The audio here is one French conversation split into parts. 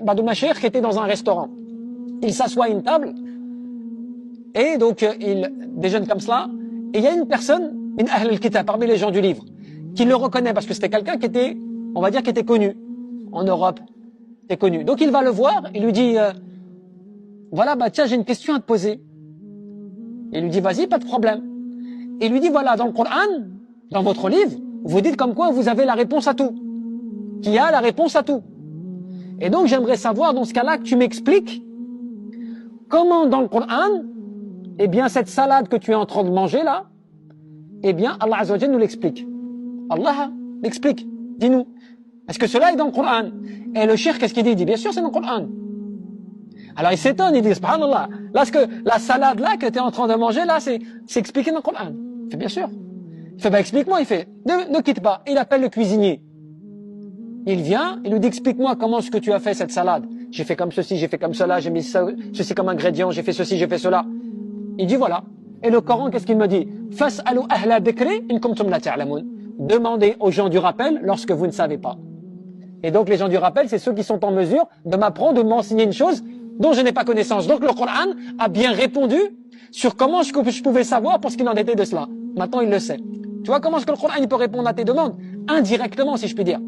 Badou Macheikh qui était dans un restaurant. Il s'assoit à une table et donc il déjeune comme cela. Et il y a une personne, une Ahl al-Kitab, parmi les gens du livre, qui le reconnaît parce que c'était quelqu'un qui était, on va dire, qui était connu en Europe, était connu. Donc il va le voir, il lui dit, voilà, bah tiens, j'ai une question à te poser. Il lui dit, vas-y, pas de problème. Il lui dit, voilà, dans le Coran, dans votre livre, vous dites comme quoi vous avez la réponse à tout. Qui a la réponse à tout. Et donc j'aimerais savoir, dans ce cas-là, que tu m'expliques comment dans le Coran, eh bien, cette salade que tu es en train de manger là, eh bien, Allah Azza wa Jalla nous l'explique. Allah l'explique. Dis-nous. Est-ce que cela est dans le Coran? Et le cheikh, qu'est-ce qu'il dit? Il dit, bien sûr, c'est dans le Coran. Alors il s'étonne, il dit, subhanallah, là, ce que la salade là que tu es en train de manger là, c'est expliqué dans le Coran. Il fait, bien sûr. Il fait, bah explique-moi, il fait, ne quitte pas. Il appelle le cuisinier. Il vient, il lui dit, explique-moi comment est-ce que tu as fait cette salade. J'ai fait comme ceci, j'ai fait comme cela, j'ai mis ceci comme ingrédient, j'ai fait ceci, j'ai fait cela. Il dit, voilà. Et le Coran, qu'est-ce qu'il me dit? Fas'alu ahla dhikri in kuntum la ta'lamun. Demandez aux gens du rappel lorsque vous ne savez pas. Et donc les gens du rappel, c'est ceux qui sont en mesure de m'apprendre, de m'enseigner une chose dont je n'ai pas connaissance. Donc le Coran a bien répondu sur comment je pouvais savoir pour ce qu'il en était de cela. Maintenant il le sait. Tu vois comment est-ce que le Coran il peut répondre à tes demandes? Indirectement, si je puis dire.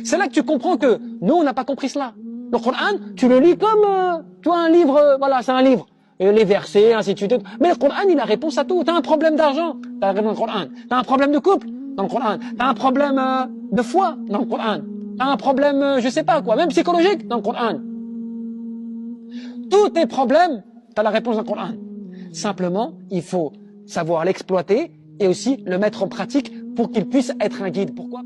C'est là que tu comprends que nous, on n'a pas compris cela. Le Coran, tu le lis comme, tu vois, un livre, voilà, c'est un livre. Et les versets, ainsi de suite. Mais le Coran, il a réponse à tout. T'as un problème d'argent, t'as la réponse dans le Coran. T'as un problème de couple, dans le Coran. T'as un problème de foi, dans le Coran. T'as un problème, je sais pas quoi, même psychologique, dans le Coran. Tous tes problèmes, t'as la réponse dans le Coran. Simplement, il faut savoir l'exploiter et aussi le mettre en pratique pour qu'il puisse être un guide. Pourquoi?